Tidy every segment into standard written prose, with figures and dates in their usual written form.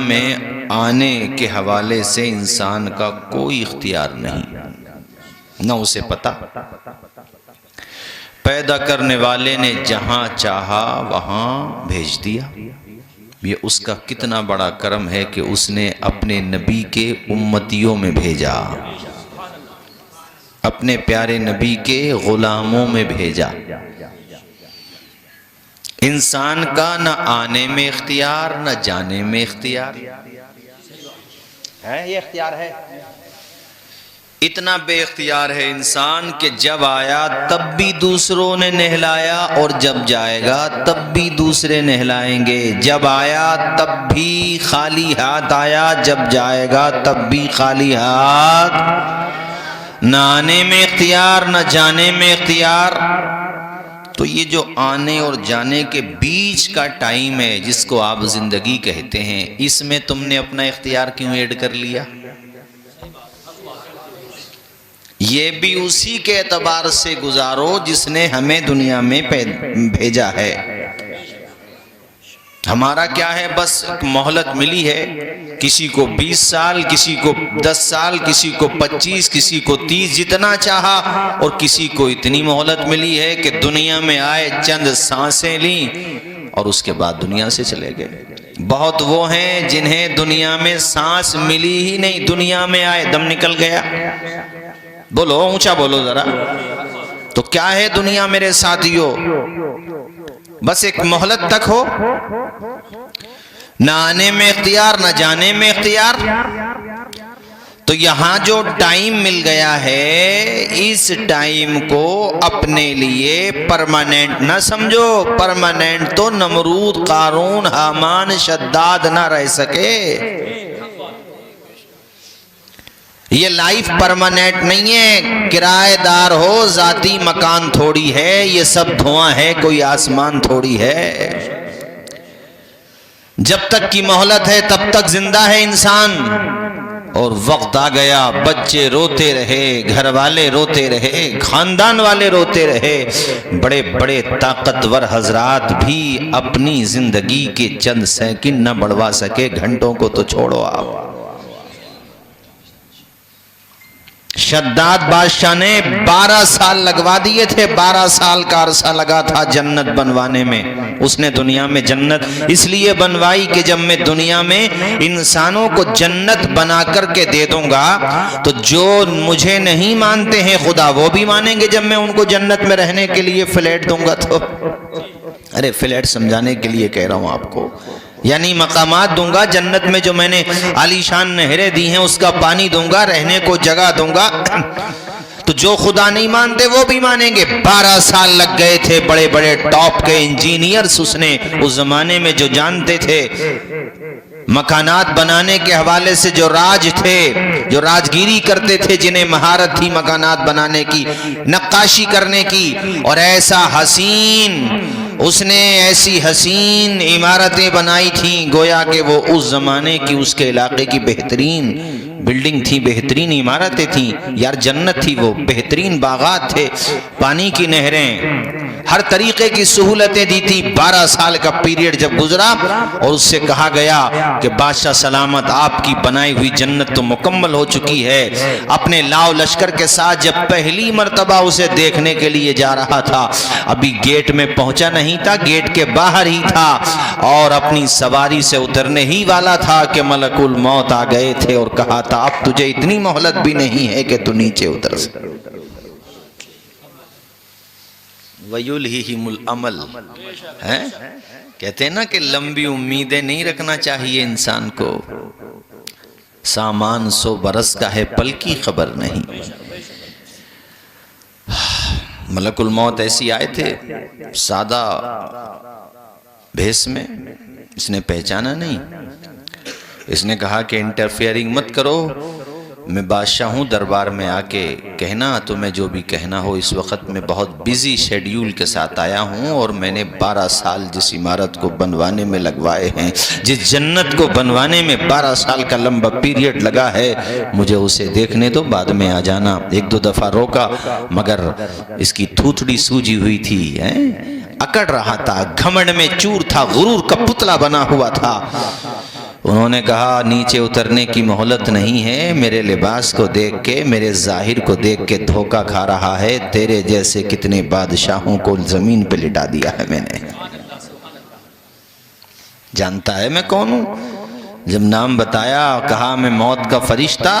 में आने के हवाले से इंसान का कोई इख्तियार नहीं, न उसे पता। पैदा करने वाले ने जहां चाहा वहां भेज दिया। ये उसका कितना बड़ा करम है कि उसने अपने नबी के उम्मतियों में भेजा, अपने प्यारे नबी के गुलामों में भेजा। इंसान का न आने में इख्तियार न जाने में इख्तियार है। ये इख्तियार है, इतना बेइख्तियार है इंसान कि जब आया तब भी दूसरों ने नहलाया और जब जाएगा तब भी दूसरे नहलाएंगे। जब आया तब भी खाली हाथ आया, जब जाएगा तब भी खाली हाथ। न आने में इख्तियार न जाने में इख्तियार। तो ये जो आने और जाने के बीच का टाइम है जिसको आप जिंदगी कहते हैं, इसमें तुमने अपना इख्तियार क्यों ऐड कर लिया? ये भी उसी के एतबार से गुजारो जिसने हमें दुनिया में भेजा है। हमारा क्या है, बस मोहलत मिली है, किसी को 20 साल, किसी को 10 साल, किसी को 25, किसी को 30, जितना चाहा। और किसी को इतनी मोहलत मिली है कि दुनिया में आए, चंद सांसें ली और उसके बाद दुनिया से चले गए। बहुत वो हैं जिन्हें दुनिया में सांस मिली ही नहीं, दुनिया में आए दम निकल गया। बोलो, ऊंचा बोलो जरा। तो क्या है दुनिया मेरे साथियों? बस एक मोहलत तक हो, न आने में इख्तियार न जाने में इख्तियार। तो यहां जो टाइम मिल गया है, इस टाइम को अपने लिए परमानेंट न समझो। परमानेंट तो नमरूद, कारून, हामान, शद्दाद ना रह सके। ये लाइफ परमानेंट नहीं है, किराएदार हो, जाती मकान थोड़ी है। ये सब धुआं है, कोई आसमान थोड़ी है। जब तक की मोहलत है तब तक जिंदा है इंसान। और वक्त आ गया, बच्चे रोते रहे, घर वाले रोते रहे, खानदान वाले रोते रहे। बड़े बड़े ताकतवर हजरात भी अपनी जिंदगी के चंद सेकंड न बढ़वा सके, घंटों को तो छोड़ो आप। शद्दाद बादशाह ने 12 साल लगवा दिए थे, 12 साल का अरसा लगा था जन्नत बनवाने में। उसने दुनिया में जन्नत इसलिए बनवाई कि जब मैं दुनिया में इंसानों को जन्नत बना करके दे दूंगा तो जो मुझे नहीं मानते हैं खुदा, वो भी मानेंगे जब मैं उनको जन्नत में रहने के लिए फ्लैट दूंगा। तो अरे फ्लैट समझाने के लिए कह रहा हूं आपको, यानी मकामात दूंगा जन्नत में, जो मैंने आलीशान नहरें दी हैं उसका पानी दूंगा, रहने को जगह दूंगा। तो जो खुदा नहीं मानते वो भी मानेंगे। 12 साल लग गए थे, बड़े बड़े टॉप के इंजीनियर्स उसने उस जमाने में जो जानते थे, मकानात बनाने के हवाले से जो राज थे, जो राजगिरी करते थे, जिन्हें महारत थी मकानात बनाने की, नक्काशी करने की। और ऐसा हसीन, उसने ऐसी हसीन इमारतें बनाई थी गोया कि वो उस जमाने की, उसके इलाके की बेहतरीन बिल्डिंग थी, बेहतरीन इमारतें थी। यार जन्नत थी वो, बेहतरीन बागात थे, पानी की नहरें, हर तरीके की सहूलतें दी थी। 12 साल का पीरियड जब गुजरा और उससे कहा गया कि बादशाह सलामत, आपकी बनाई हुई जन्नत तो मुकम्मल हो चुकी है। अपने लाव लश्कर के साथ जब पहली मर्तबा उसे देखने के लिए जा रहा था, अभी गेट में पहुंचा नहीं था, गेट के बाहर ही था और अपनी सवारी से उतरने ही वाला था कि मलकुल मौत आ गए थे और कहा था अब तुझे इतनी मोहलत भी नहीं है कि तू नीचे उतर। वयुलहिमुल अमल है, कहते हैं ना कि लंबी उम्मीदें नहीं रखना चाहिए इंसान को। सामान 100 बरस का है, पल की खबर नहीं। मलकुल मौत ऐसी आए थे सादा भेस में, इसने पहचाना नहीं। इसने कहा कि इंटरफेयरिंग मत करो, मैं बादशाह हूँ, दरबार में आके कहना तुम्हें जो भी कहना हो। इस वक्त मैं बहुत बिजी शेड्यूल के साथ आया हूँ और मैंने 12 साल जिस इमारत को बनवाने में लगवाए हैं, जिस जन्नत को बनवाने में 12 साल का लंबा पीरियड लगा है, मुझे उसे देखने दो, बाद में आ जाना। 1-2 दफ़ा रोका मगर इसकी थूथड़ी सूजी हुई थी, अकड़ रहा था, घमंड में चूर था, गुरूर का पुतला बना हुआ था। उन्होंने कहा नीचे उतरने की मोहलत नहीं है, मेरे लिबास को देख के, मेरे जाहिर को देख के धोखा खा रहा है। तेरे जैसे कितने बादशाहों को ज़मीन पे लिटा दिया है मैंने। जानता है मैं कौन हूँ? जब नाम बताया, कहा मैं मौत का फरिश्ता,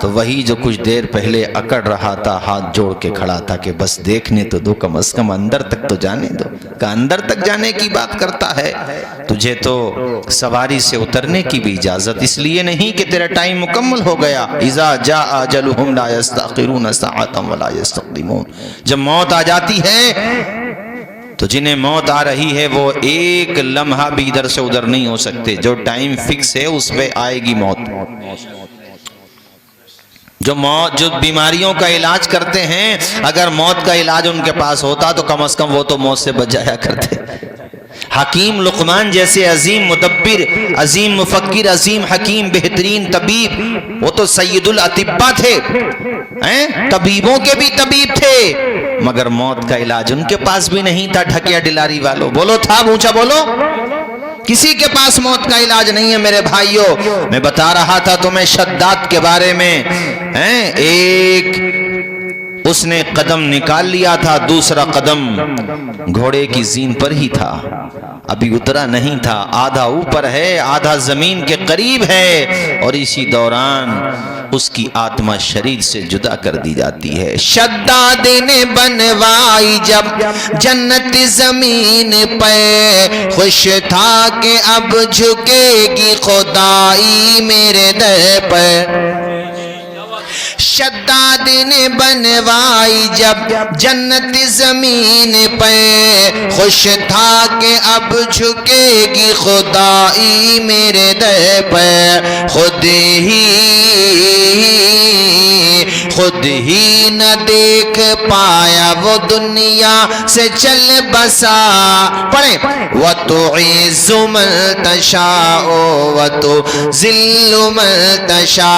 तो वही जो कुछ देर पहले अकड़ रहा था, हाथ जोड़ के खड़ा था कि बस देखने तो दो, कम से कम अंदर तक तो जाने दो। का अंदर तक जाने की बात करता है, तुझे तो सवारी से उतरने की भी इजाजत इसलिए नहीं कि तेरा टाइम मुकम्मल हो गया। इज़ा जा अजलुहुम ला यस्तअखिरून सअतन वला यस्तक़दिमून। जब मौत आ जाती है तो जिन्हें मौत आ रही है वो एक लम्हा भी इधर से उधर नहीं हो सकते। जो टाइम फिक्स है उस पे आएगी मौत। जो बीमारियों का इलाज करते हैं, अगर मौत का इलाज उनके पास होता तो कम से कम वो तो मौत से बच जाया करते। हकीम लुकमान जैसे अजीम मुदब्बिर, अजीम मुफक्किर, अजीम हकीम, बेहतरीन तबीब, वो तो सैयदुल अतिब्बा थे, हैं? तबीबों के भी तबीब थे, मगर मौत का इलाज उनके पास भी नहीं था। ढकिया डिलारी वालों, बोलो था, ऊंचा बोलो। किसी के पास मौत का इलाज नहीं है मेरे भाइयों। मैं बता रहा था तुम्हें शद्दाद के बारे में, हैं? एक उसने कदम निकाल लिया था, दूसरा कदम घोड़े की जीन पर ही था, अभी उतरा नहीं था। आधा ऊपर है, आधा जमीन के करीब है, और इसी दौरान उसकी आत्मा शरीर से जुदा कर दी जाती है। शद्दाद ने बनवाई जब जन्नत जमीन पे, खुश था कि अब झुकेगी खुदाई मेरे दर पर। शद्दाद ने बनवाई जब जन्नत जमीन पे, खुश था कि अब झुकेगी खुदाई मेरे दर पे। खुद ही न देख पाया वो दुनिया से चल बसा। पढ़े, व तो इज़्ज़ु मन तशाओ व तो ज़िल्लु मन तशा।